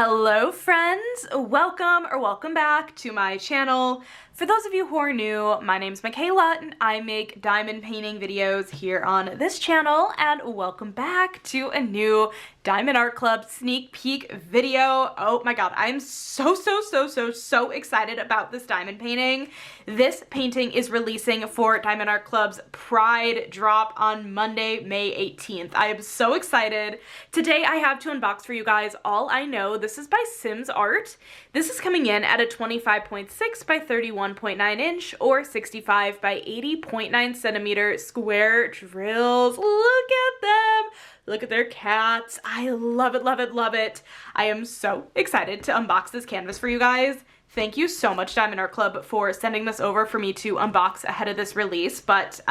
Hello friends, welcome back to my channel. For those of you who are new, my name's Michaela and I make diamond painting videos here on this channel, and welcome back to a new Diamond Art Club sneak peek video. Oh my god, I'm so excited about this diamond painting. This painting is releasing for Diamond Art Club's Pride drop on Monday, May 18th. I am so excited. Today I have to unbox for you guys All I Know. This is by Simz.Art. This is coming in at a 25.6 by 31.9 inch or 65 by 80.9 centimeter square drills. Look at them. Look at their cats. I love it, love it, love it. I am so excited to unbox this canvas for you guys. Thank you so much, Diamond Art Club, for sending this over for me to unbox ahead of this release. But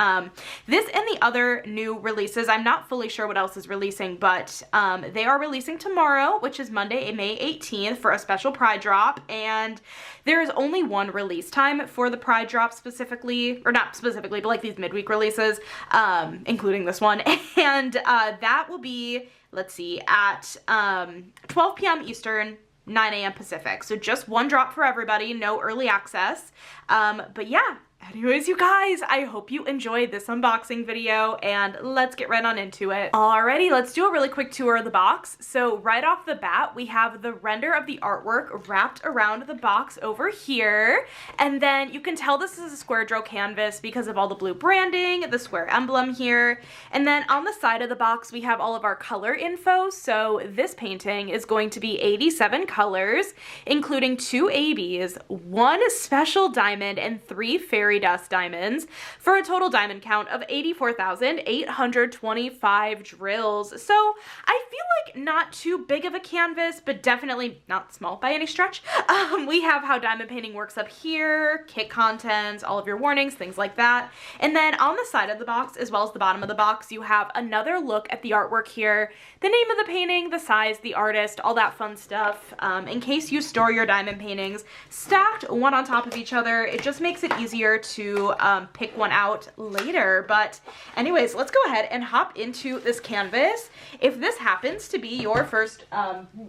this and the other new releases, I'm not fully sure what else is releasing, but they are releasing tomorrow, which is Monday, May 18th, for a special Pride drop. And there is only one release time for the Pride drop specifically, or not specifically, but like these midweek releases, including this one. And that will be, let's see, at 12 p.m. Eastern, 9 a.m. Pacific. So just one drop for everybody, no early access. But yeah, anyways, you guys, I hope you enjoyed this unboxing video and let's get right on into it. Alrighty, let's do a really quick tour of the box. So right off the bat, we have the render of the artwork wrapped around the box over here. And then you can tell this is a square drill canvas because of all the blue branding, the square emblem here. And then on the side of the box, we have all of our color info. So this painting is going to be 87 colors, including 2 ABs, 1 special diamond, and 3 fairy dust diamonds, for a total diamond count of 84,825 drills. So I feel like not too big of a canvas, but definitely not small by any stretch. We have how diamond painting works up here, kit contents, all of your warnings, things like that. And then on the side of the box, as well as the bottom of the box, you have another look at the artwork here, the name of the painting, the size, the artist, all that fun stuff. In case you store your diamond paintings stacked one on top of each other, it just makes it easier to pick one out later. But anyways, let's go ahead and hop into this canvas. If this happens to be your first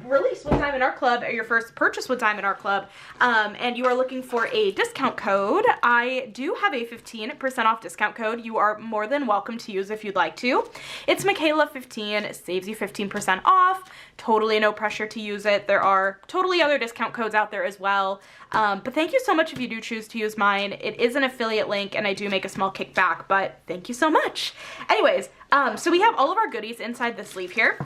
release with Diamond Art Club, or your first purchase with Diamond Art Club, and you are looking for a discount code, I do have a 15% off discount code. You are more than welcome to use if you'd like to. It's Michaela15. It saves you 15% off. Totally no pressure to use it. There are totally other discount codes out there as well. But thank you so much if you do choose to use mine. It is an affiliate link and I do make a small kickback, but thank you so much. Anyways, so we have all of our goodies inside the sleeve here.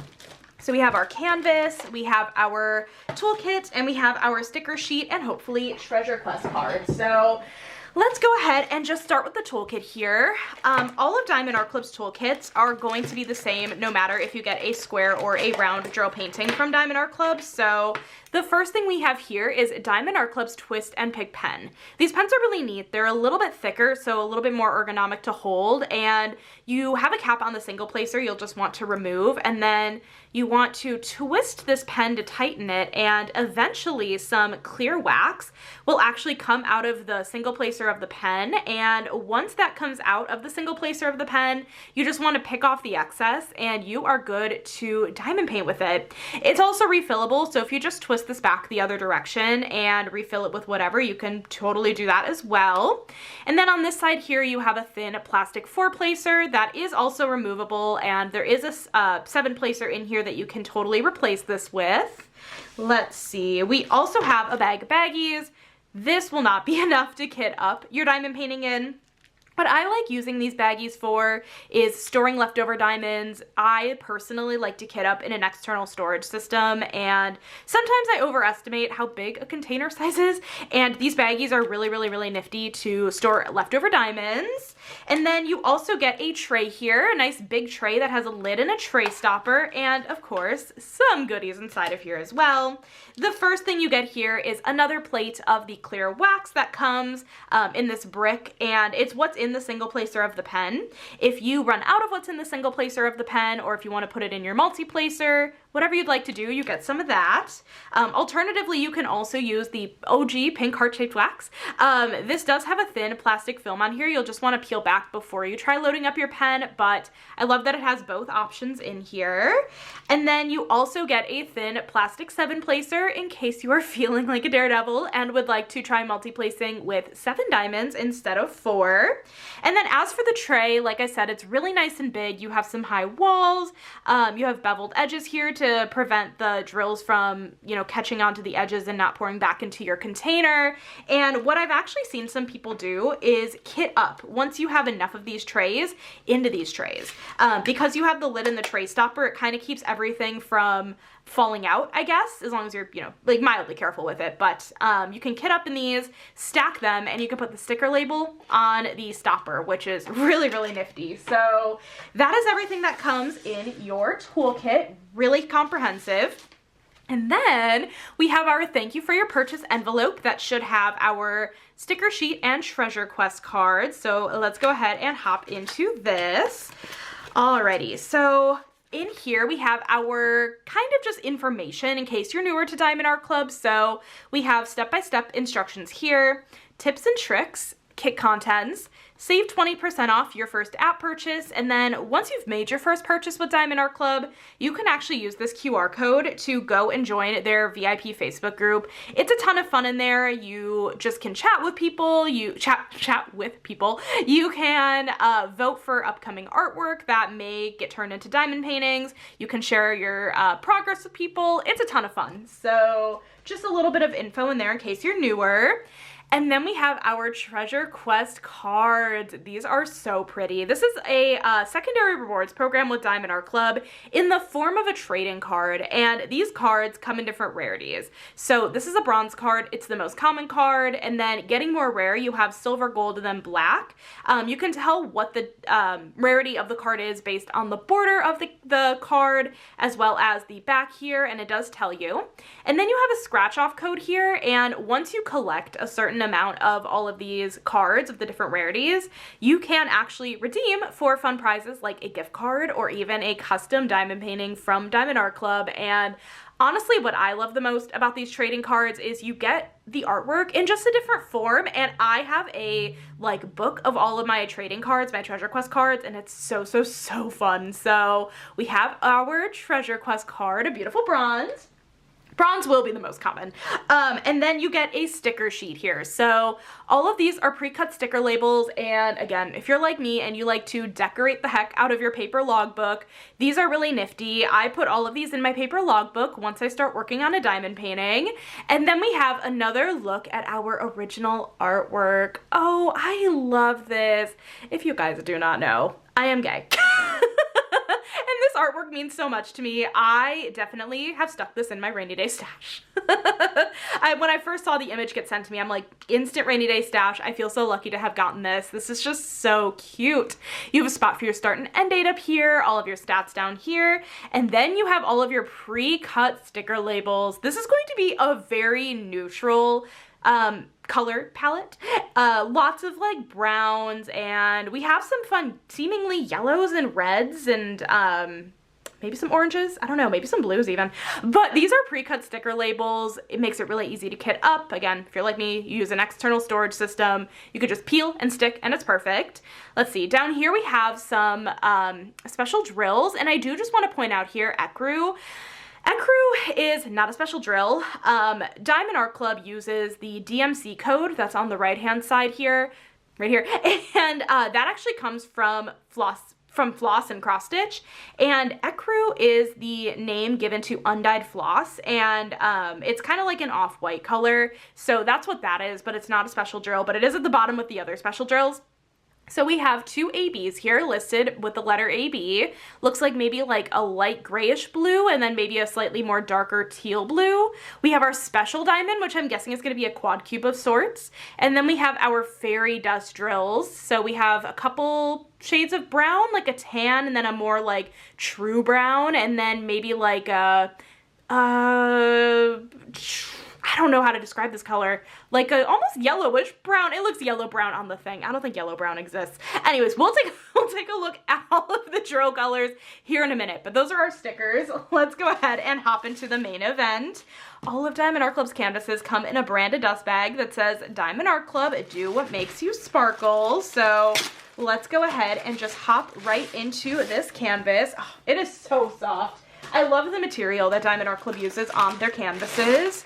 So we have our canvas, we have our toolkit, and we have our sticker sheet and hopefully treasure quest cards. So let's go ahead and just start with the toolkit here. All of Diamond Art Club's toolkits are going to be the same no matter if you get a square or a round drill painting from Diamond Art Club. So the first thing we have here is Diamond Art Club's Twist and Pick pen. These pens are really neat. They're a little bit thicker, so a little bit more ergonomic to hold, and you have a cap on the single placer you'll just want to remove, and then you want to twist this pen to tighten it, and eventually some clear wax will actually come out of the single placer of the pen, and once that comes out of the single placer of the pen, you just want to pick off the excess and you are good to diamond paint with it. It's also refillable, so if you just twist this back the other direction and refill it with whatever, you can totally do that as well. And then on this side here, you have a thin plastic 4-placer that is also removable, and there is a 7-placer in here that you can totally replace this with. Let's see, we also have a bag of baggies. This will not be enough to kit up your diamond painting in. What I like using these baggies for is storing leftover diamonds. I personally like to kit up in an external storage system, and sometimes I overestimate how big a container size is, and these baggies are really nifty to store leftover diamonds. And then you also get a tray here, a nice big tray that has a lid and a tray stopper, and of course some goodies inside of here as well. The first thing you get here is another plate of the clear wax that comes in this brick, and it's what's in the single placer of the pen. If you run out of what's in the single placer of the pen, or if you want to put it in your multi-placer, whatever you'd like to do, you get some of that. Alternatively, you can also use the OG pink heart-shaped wax. This does have a thin plastic film on here. You'll just want to peel back before you try loading up your pen, but I love that it has both options in here. And then you also get a thin plastic 7-placer in case you are feeling like a daredevil and would like to try multi-placing with 7 diamonds instead of 4. And then as for the tray, like I said, it's really nice and big. You have some high walls. You have beveled edges here to prevent the drills from, you know, catching onto the edges and not pouring back into your container. And what I've actually seen some people do is kit up once you have enough of these trays into these trays. Because you have the lid and the tray stopper, it kind of keeps everything from falling out, I guess, as long as you're, you know, like mildly careful with it. But you can kit up in these, stack them, and you can put the sticker label on the stopper, which is really, really nifty. So that is everything that comes in your toolkit. Really comprehensive. And then we have our thank you for your purchase envelope that should have our sticker sheet and treasure quest cards. So let's go ahead and hop into this. Alrighty, so in here we have our kind of just information in case you're newer to Diamond Art Club. So we have step-by-step instructions here, tips and tricks, kit contents, save 20% off your first app purchase, and then once you've made your first purchase with Diamond Art Club, you can actually use this QR code to go and join their VIP Facebook group. It's a ton of fun in there. You just can chat with people, you chat with people. You can vote for upcoming artwork that may get turned into diamond paintings. You can share your progress with people. It's a ton of fun. So just a little bit of info in there in case you're newer. And then we have our treasure quest cards. These are so pretty. This is a secondary rewards program with Diamond Art Club in the form of a trading card. And these cards come in different rarities. So this is a bronze card. It's the most common card. And then getting more rare, you have silver, gold, and then black. You can tell what the rarity of the card is based on the border of the card, as well as the back here. And it does tell you. And then you have a scratch off code here. And once you collect a certain amount of all of these cards of the different rarities, you can actually redeem for fun prizes like a gift card or even a custom diamond painting from Diamond Art Club. And honestly, what I love the most about these trading cards is you get the artwork in just a different form. And I have a like book of all of my trading cards, my treasure quest cards, and it's so fun. So we have our treasure quest card, a beautiful bronze. Bronze will be the most common. And then you get a sticker sheet here. So all of these are pre-cut sticker labels. And again, if you're like me and you like to decorate the heck out of your paper logbook, these are really nifty. I put all of these in my paper logbook once I start working on a diamond painting. And then we have another look at our original artwork. Oh, I love this. If you guys do not know, I am gay. This artwork means so much to me. I definitely have stuck this in my rainy day stash. When I first saw the image get sent to me, I'm like, instant rainy day stash. I feel so lucky to have gotten this. This is just so cute. You have a spot for your start and end date up here, all of your stats down here, and then you have all of your pre-cut sticker labels. This is going to be a very neutral color palette. Lots of like browns, and we have some fun seemingly yellows and reds and maybe some oranges. I don't know, maybe some blues even. But these are pre-cut sticker labels. It makes it really easy to kit up. Again, if you're like me, you use an external storage system. You could just peel and stick and it's perfect. Let's see, down here we have some special drills, and I do just want to point out here, ecru. Ecru is not a special drill. Diamond Art Club uses the DMC code that's on the right-hand side here, right here, and that actually comes from floss and cross stitch, and ecru is the name given to undyed floss, and it's kind of like an off-white color, so that's what that is, but it's not a special drill, but it is at the bottom with the other special drills. So we have two ABs here listed with the letter AB. Looks like maybe like a light grayish blue and then maybe a slightly more darker teal blue. We have our special diamond, which I'm guessing is going to be a quad cube of sorts. And then we have our fairy dust drills. So we have a couple shades of brown, like a tan, and then a more like true brown, and then maybe like a I don't know how to describe this color, like a almost yellowish brown. It looks yellow brown on the thing. I don't think yellow brown exists. Anyways, we'll take a look at all of the drill colors here in a minute, but those are our stickers. Let's go ahead and hop into the main event. All of Diamond Art Club's canvases come in a branded dust bag that says Diamond Art Club, do what makes you sparkle. So let's go ahead and just hop right into this canvas. Oh, it is so soft. I love the material that Diamond Art Club uses on their canvases.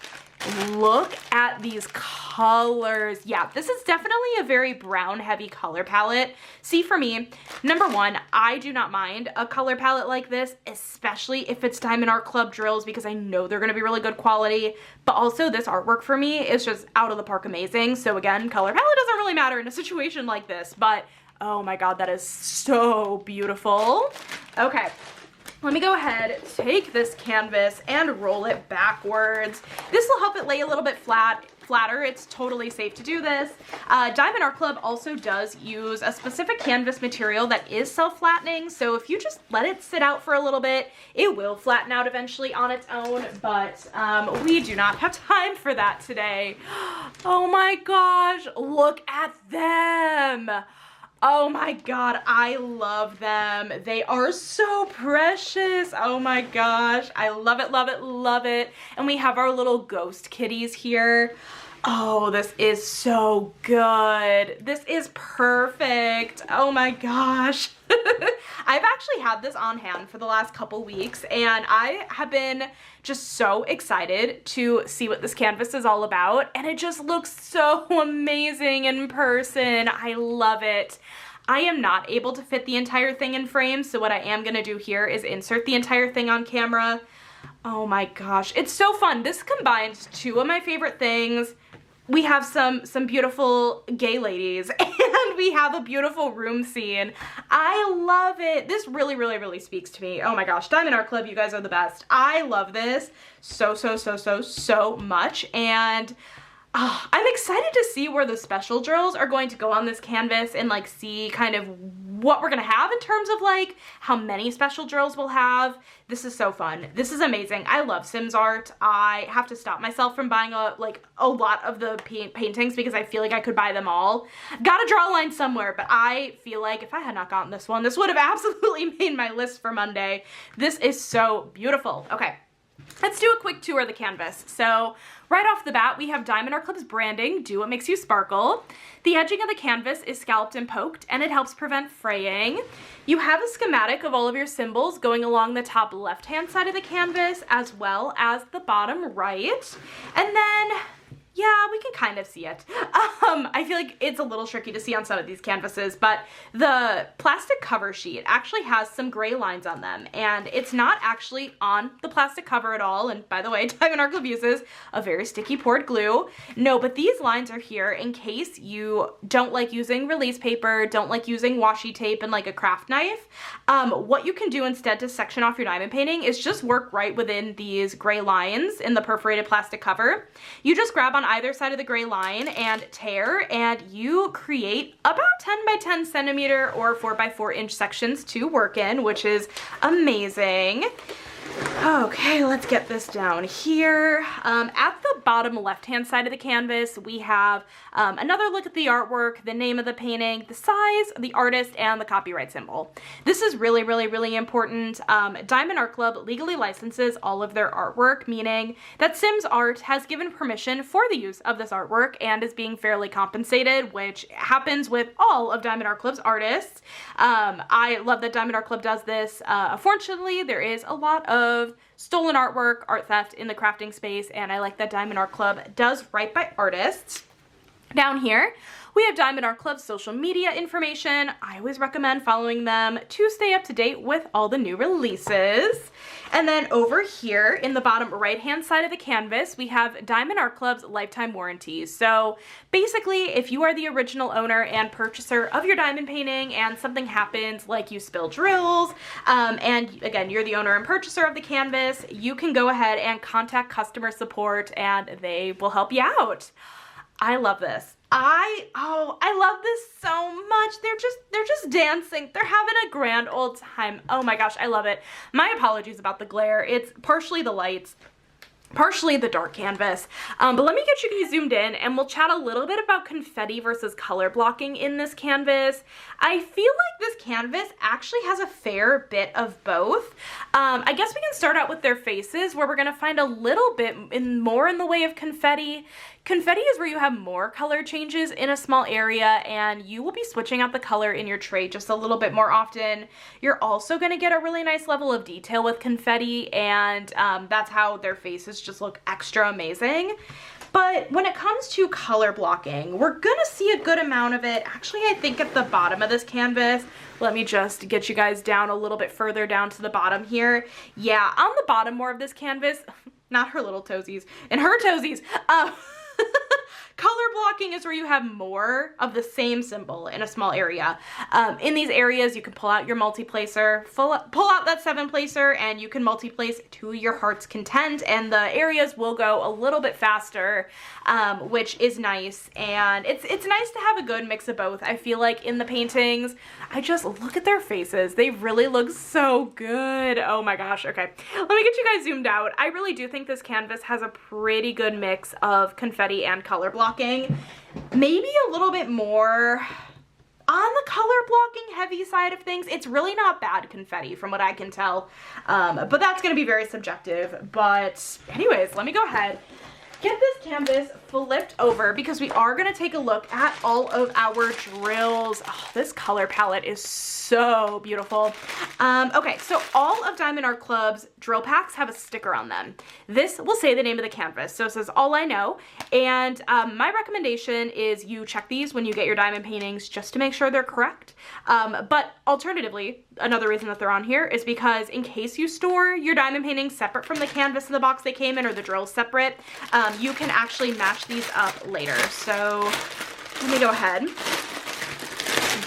Look at these colors. Yeah, this is definitely a very brown heavy color palette. See, for me, number one, I do not mind a color palette like this, especially if it's Diamond Art Club drills, because I know they're going to be really good quality. But also this artwork for me is just out of the park amazing. So again, color palette doesn't really matter in a situation like this, but oh my God, that is so beautiful. Okay. Let me go ahead, take this canvas and roll it backwards. This will help it lay a little bit flatter. It's totally safe to do this. Diamond Art Club also does use a specific canvas material that is self-flattening. So if you just let it sit out for a little bit, it will flatten out eventually on its own. But we do not have time for that today. Oh my gosh, look at them. Oh my God, I love them. They are so precious. Oh my gosh, I love it, love it, love it. And we have our little ghost kitties here. Oh, this is so good. This is perfect. Oh my gosh. I've actually had this on hand for the last couple weeks, and I have been just so excited to see what this canvas is all about, and it just looks so amazing in person. I love it. I am not able to fit the entire thing in frame, so what I am gonna do here is insert the entire thing on camera. Oh my gosh, it's so fun. This combines two of my favorite things. We have some beautiful gay ladies, and we have a beautiful room scene. I love it. This really, really, really speaks to me. Oh my gosh, Diamond Art Club, you guys are the best. I love this so much, and I'm excited to see where the special drills are going to go on this canvas and like see kind of what we're gonna have in terms of like how many special drills we'll have. This is so fun. This is amazing. I love Simz.Art. I have to stop myself from buying a lot of the paintings because I feel like I could buy them all. Gotta draw a line somewhere, but I feel like if I had not gotten this one, this would have absolutely made my list for Monday. This is so beautiful. Okay. Let's do a quick tour of the canvas. So right off the bat, we have Diamond Art Club's branding, do what makes you sparkle. The edging of the canvas is scalloped and poked, and it helps prevent fraying. You have a schematic of all of your symbols going along the top left-hand side of the canvas, as well as the bottom right. And then, yeah, we can kind of see it. I feel like it's a little tricky to see on some of these canvases, but the plastic cover sheet actually has some gray lines on them, and it's not actually on the plastic cover at all. And by the way, Diamond Art Club uses a very sticky poured glue. No, but these lines are here in case you don't like using release paper, don't like using washi tape and like a craft knife. What you can do instead to section off your diamond painting is just work right within these gray lines in the perforated plastic cover. You just grab on either side of the gray line and tear, and you create about 10 by 10 centimeter or 4 by 4 inch sections to work in, which is amazing. Okay, let's get this down here. At the bottom left-hand side of the canvas, we have another look at the artwork, the name of the painting, the size, the artist, and the copyright symbol. This is really, really, really important. Diamond Art Club legally licenses all of their artwork, meaning that Simz.Art has given permission for the use of this artwork and is being fairly compensated, which happens with all of Diamond Art Club's artists. I love that Diamond Art Club does this. Unfortunately, there is a lot of stolen artwork, art theft in the crafting space, and I like that Diamond Art Club does right by artists. Down here, we have Diamond Art Club's social media information. I always recommend following them to stay up to date with all the new releases. And then over here in the bottom right-hand side of the canvas, we have Diamond Art Club's lifetime warranties. So basically, if you are the original owner and purchaser of your diamond painting and something happens, like you spill drills, and again, you're the owner and purchaser of the canvas, you can go ahead and contact customer support and they will help you out. I love this. I love this so much. They're just dancing. They're having a grand old time. Oh my gosh, I love it. My apologies about the glare. It's partially the lights. partially the dark canvas. But let me get you guys zoomed in and we'll chat a little bit about confetti versus color blocking in this canvas. I feel like this canvas actually has a fair bit of both. I guess we can start out with their faces, where we're gonna find a little bit more in the way of confetti. Confetti is where you have more color changes in a small area, and you will be switching out the color in your tray just a little bit more often. You're also gonna get a really nice level of detail with confetti, and that's how their faces just look extra amazing. But when it comes to color blocking, we're gonna see a good amount of it. Actually, I think at the bottom of this canvas, let me just get you guys down a little bit further down to the bottom here. Yeah, on the bottom more of this canvas, not her little toesies, and her toesies, color blocking is where you have more of the same symbol in a small area. In these areas, you can pull out your multi-placer, pull out that 7-placer, and you can multi-place to your heart's content, and the areas will go a little bit faster, which is nice. And it's nice to have a good mix of both. I feel like in the paintings, I just look at their faces. They really look so good. Oh my gosh. Okay, let me get you guys zoomed out. I really do think this canvas has a pretty good mix of confetti and color blocking. Maybe a little bit more on the color blocking heavy side of things. It's really not bad confetti from what I can tell, but that's going to be very subjective. But anyways, let me go ahead, get this canvas flipped over, because we are going to take a look at all of our drills. Oh, this color palette is so beautiful. Okay, so all of Diamond Art Club's drill packs have a sticker on them. This will say the name of the canvas. So it says All I Know. And my recommendation is you check these when you get your diamond paintings just to make sure they're correct. But alternatively, another reason that they're on here is because in case you store your diamond paintings separate from the canvas in the box they came in, or the drills separate, you can actually match these up later. So let me go ahead and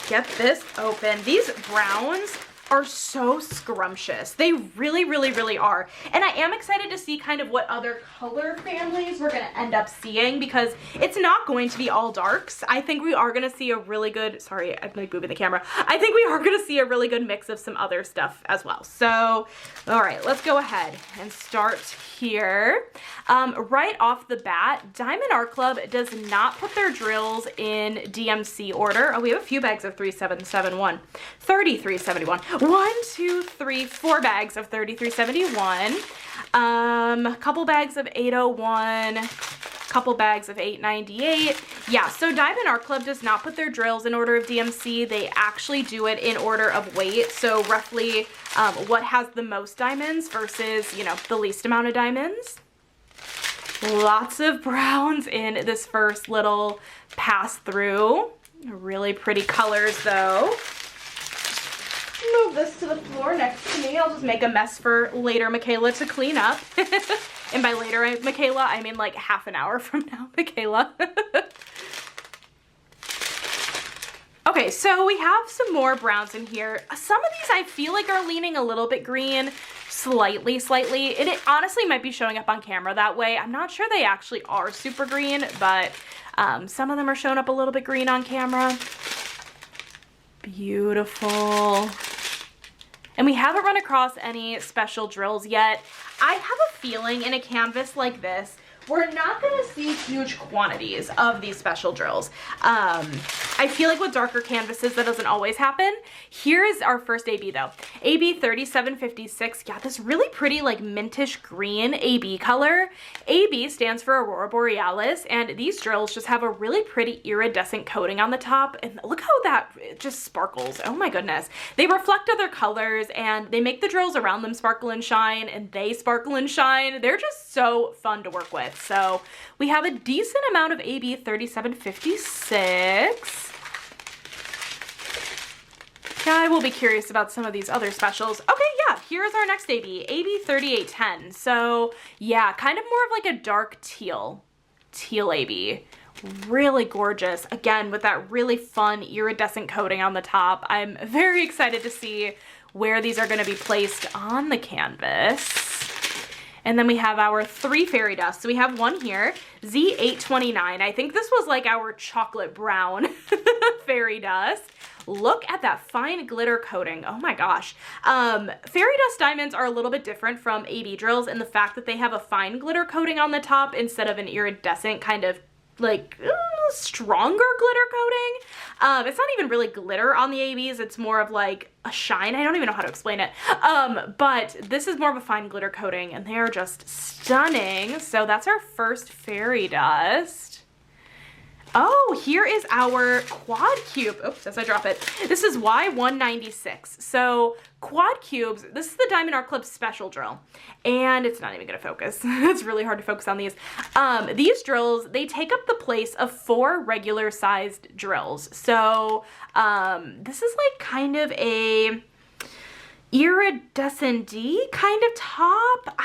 get this open. These browns are so scrumptious. They really, really, really are. And I am excited to see kind of what other color families we're gonna end up seeing, because it's not going to be all darks. I think we are gonna see a really good, sorry, I'm like moving the camera. I think we are gonna see a really good mix of some other stuff as well. So, all right, let's go ahead and start here. Right off the bat, Diamond Art Club does not put their drills in DMC order. Oh, we have a few bags of 3771, 3371. 1, 2, 3, 4 bags of 3371, a couple bags of 801, couple bags of 898. Yeah, so Diamond Art Club does not put their drills in order of DMC. They actually do it in order of weight. So roughly what has the most diamonds versus, you know, the least amount of diamonds. Lots of browns in this first little pass through. Really pretty colors though. Move this to the floor next to me. I'll just make a mess for later Michaela to clean up. And by later, Michaela, I mean like half an hour from now, Michaela. Okay, so we have some more browns in here. Some of these I feel like are leaning a little bit green, slightly. And it honestly might be showing up on camera that way. I'm not sure they actually are super green, but some of them are showing up a little bit green on camera. Beautiful. And we haven't run across any special drills yet. I have a feeling in a canvas like this, we're not gonna see huge quantities of these special drills. I feel like with darker canvases, that doesn't always happen. Here is our first AB though. AB 3756, yeah, this really pretty like mintish green AB color. AB stands for Aurora Borealis, and these drills just have a really pretty iridescent coating on the top, and look how that just sparkles. Oh my goodness. They reflect other colors, and they make the drills around them sparkle and shine, and they sparkle and shine. They're just so fun to work with. So we have a decent amount of AB 3756. I will be curious about some of these other specials. Okay, yeah, here's our next AB, AB 3810. So yeah, kind of more of like a dark teal AB. Really gorgeous. Again, with that really fun iridescent coating on the top. I'm very excited to see where these are going to be placed on the canvas. And then we have our 3 fairy dust. So we have one here, Z829. I think this was like our chocolate brown fairy dust. look at that fine glitter coating. Oh my gosh. Fairy dust diamonds are a little bit different from AB drills in the fact that they have a fine glitter coating on the top instead of an iridescent kind of like stronger glitter coating. It's not even really glitter on the ABs, it's more of like a shine. I don't even know how to explain it. But this is more of a fine glitter coating and they are just stunning. So that's our first fairy dust. Oh, here is our quad cube. Oops, as I drop it. This is Y196. So quad cubes, this is the Diamond Art Club special drill. And it's not even gonna focus. It's really hard to focus on these. These drills, they take up the place of 4 regular sized drills. So this is like kind of a iridescent kind of top.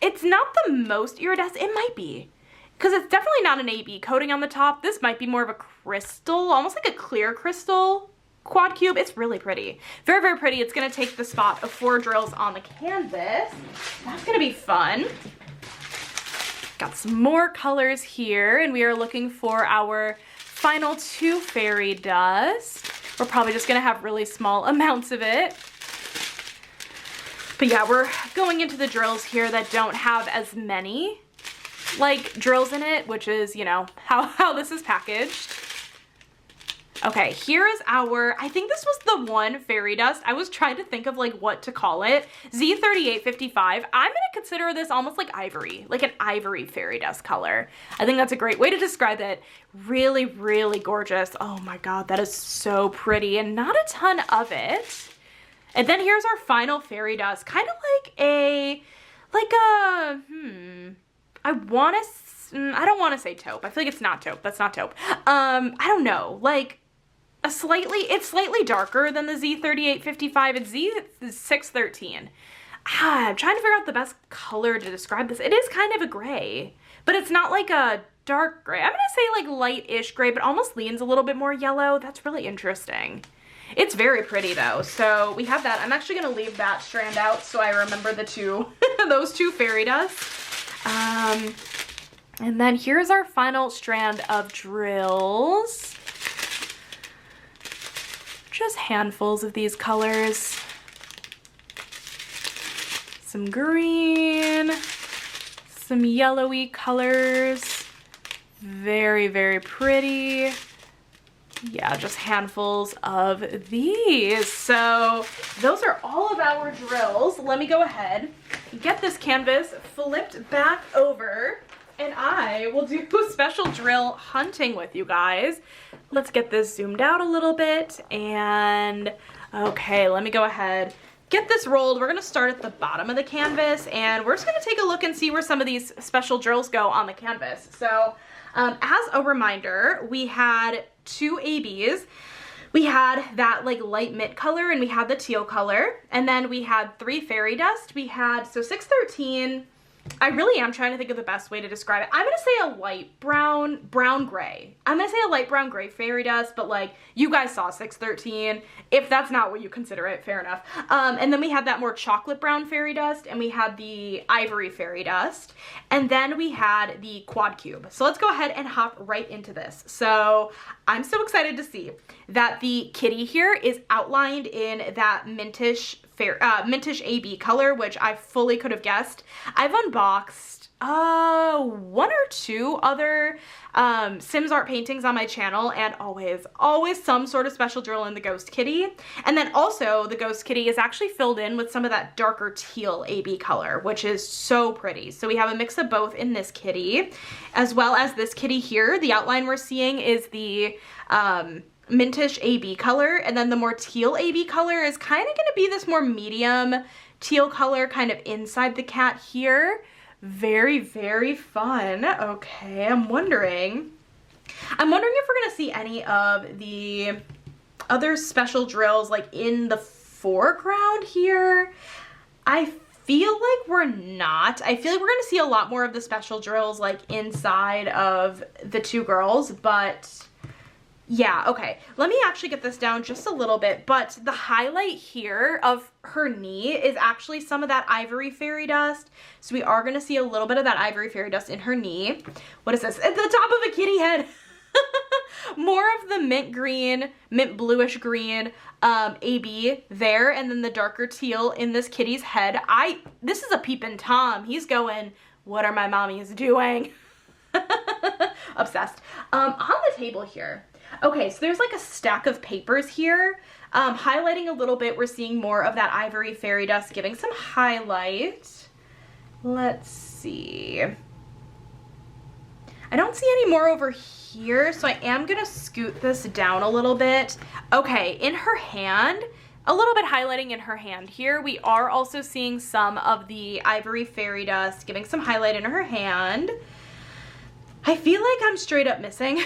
It's not the most iridescent, it might be. Because it's definitely not an AB coating on the top. This might be more of a crystal, almost like a clear crystal quad cube. It's really pretty. Very, very pretty. It's going to take the spot of 4 drills on the canvas. That's going to be fun. Got some more colors here, and we are looking for our final 2 fairy dust. We're probably just going to have really small amounts of it. But yeah, we're going into the drills here that don't have as many like drills in it, which is, you know, how this is packaged. Okay, here is our, I think this was the one fairy dust. I was trying to think of like what to call it. Z3855. I'm gonna consider this almost like ivory, like an ivory fairy dust color. I think that's a great way to describe it. Really, really gorgeous. Oh my God, that is so pretty and not a ton of it. And then here's our final fairy dust, kind of like a, I don't want to say taupe. I feel like it's not taupe. That's not taupe. I don't know. Like it's slightly darker than the Z3855. It's Z613. I'm trying to figure out the best color to describe this. It is kind of a gray, but it's not like a dark gray. I'm going to say like light-ish gray, but almost leans a little bit more yellow. That's really interesting. It's very pretty though. So we have that. I'm actually going to leave that strand out so I remember the two, those 2 fairy dusts. And then here's our final strand of drills. Just handfuls of these colors. Some green, some yellowy colors. Very, very pretty. Yeah, just handfuls of these. So those are all of our drills. Let me go ahead and get this canvas flipped back over and I will do special drill hunting with you guys. Let's get this zoomed out a little bit and okay, let me go ahead, get this rolled. We're gonna start at the bottom of the canvas and we're just gonna take a look and see where some of these special drills go on the canvas. So as a reminder, we had 2 ABs. We had that like light mint color and we had the teal color. And then we had 3 fairy dust. We had, so 613, I really am trying to think of the best way to describe it. I'm going to say a light brown gray. I'm going to say a light brown gray fairy dust, but like you guys saw 613. If that's not what you consider it, fair enough. And then we had that more chocolate brown fairy dust and we had the ivory fairy dust. And then we had the quad cube. So let's go ahead and hop right into this. So I'm so excited to see that the kitty here is outlined in that mintish AB color, which I fully could have guessed. I've unboxed 1 or 2 other Simz.Art paintings on my channel and always some sort of special drill in the ghost kitty. And then also the ghost kitty is actually filled in with some of that darker teal AB color, which is so pretty. So we have a mix of both in this kitty, as well as this kitty here. The outline we're seeing is the mintish AB color, and then the more teal AB color is kind of going to be this more medium teal color kind of inside the cat here. Very, very fun. Okay, I'm wondering if we're going to see any of the other special drills like in the foreground here. I feel like we're not. I feel like we're going to see a lot more of the special drills like inside of the 2 girls, but yeah, okay. Let me actually get this down just a little bit, but the highlight here of her knee is actually some of that ivory fairy dust. So we are going to see a little bit of that ivory fairy dust in her knee. What is this? At the top of a kitty head. More of the mint green, mint bluish green AB there, and then the darker teal in this kitty's head. This is a peepin' Tom. He's going, what are my mommies doing? Obsessed. On the table here. Okay, so there's like a stack of papers here. Highlighting a little bit, we're seeing more of that ivory fairy dust giving some highlight. Let's see. I don't see any more over here, so I am gonna scoot this down a little bit. Okay, in her hand, a little bit highlighting in her hand here. We are also seeing some of the ivory fairy dust giving some highlight in her hand. I feel like I'm straight up missing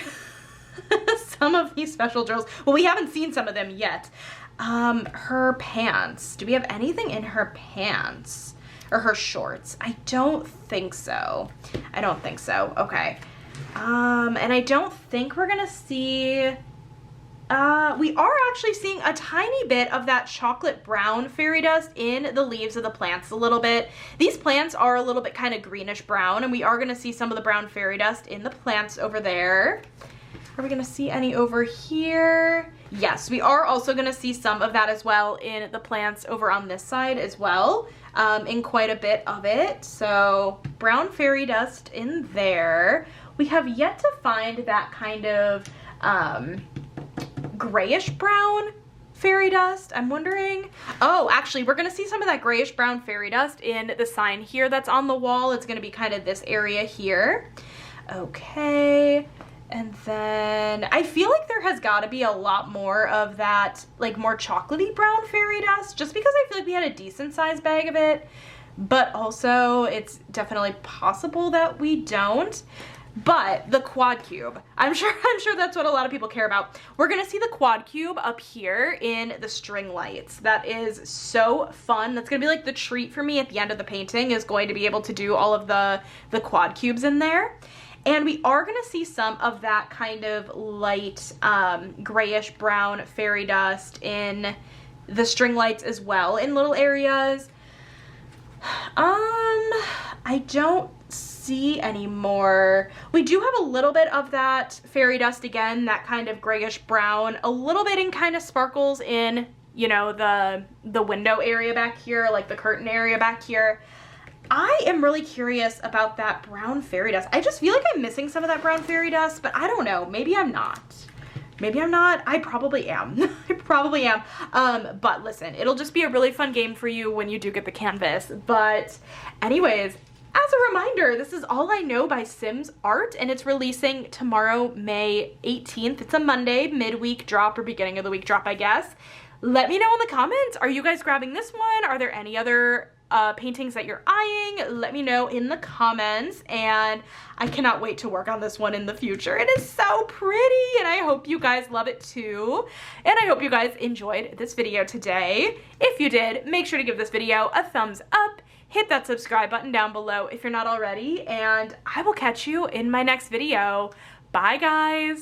some of these special drills. Well, we haven't seen some of them yet. Her pants. Do we have anything in her pants? Or her shorts? I don't think so. I don't think so. Okay. And I don't think we're gonna see... we are actually seeing a tiny bit of that chocolate brown fairy dust in the leaves of the plants a little bit. These plants are a little bit kind of greenish brown, and we are going to see some of the brown fairy dust in the plants over there. Are we going to see any over here? Yes, we are also going to see some of that as well in the plants over on this side as well, in quite a bit of it. So brown fairy dust in there. We have yet to find that kind of grayish brown fairy dust. I'm wondering, oh, actually we're gonna see some of that grayish brown fairy dust in the sign here that's on the wall. It's gonna be kind of this area here. Okay, and then I feel like there has got to be a lot more of that, like more chocolatey brown fairy dust, just because I feel like we had a decent sized bag of it, but also it's definitely possible that we don't. But the quad cube, I'm sure that's what a lot of people care about. We're gonna see the quad cube up here in the string lights. That is so fun. That's gonna be like the treat for me at the end of the painting, is going to be able to do all of the quad cubes in there. And we are gonna see some of that kind of light grayish brown fairy dust in the string lights as well in little areas. I don't see any more. We do have a little bit of that fairy dust again, that kind of grayish brown, a little bit in kind of sparkles in, you know, the window area back here, like the curtain area back here. I am really curious about that brown fairy dust. I just feel like I'm missing some of that brown fairy dust, but I don't know. Maybe I'm not. Maybe I'm not. I probably am. I probably am. But listen, it'll just be a really fun game for you when you do get the canvas. But anyways, as a reminder, this is All I Know by Simz.Art, and it's releasing tomorrow, May 18th. It's a Monday, midweek drop or beginning of the week drop, I guess. Let me know in the comments. Are you guys grabbing this one? Are there any other paintings that you're eyeing? Let me know in the comments, and I cannot wait to work on this one in the future. It is so pretty, and I hope you guys love it too. And I hope you guys enjoyed this video today. If you did, make sure to give this video a thumbs up. Hit that subscribe button down below if you're not already, and I will catch you in my next video. Bye, guys.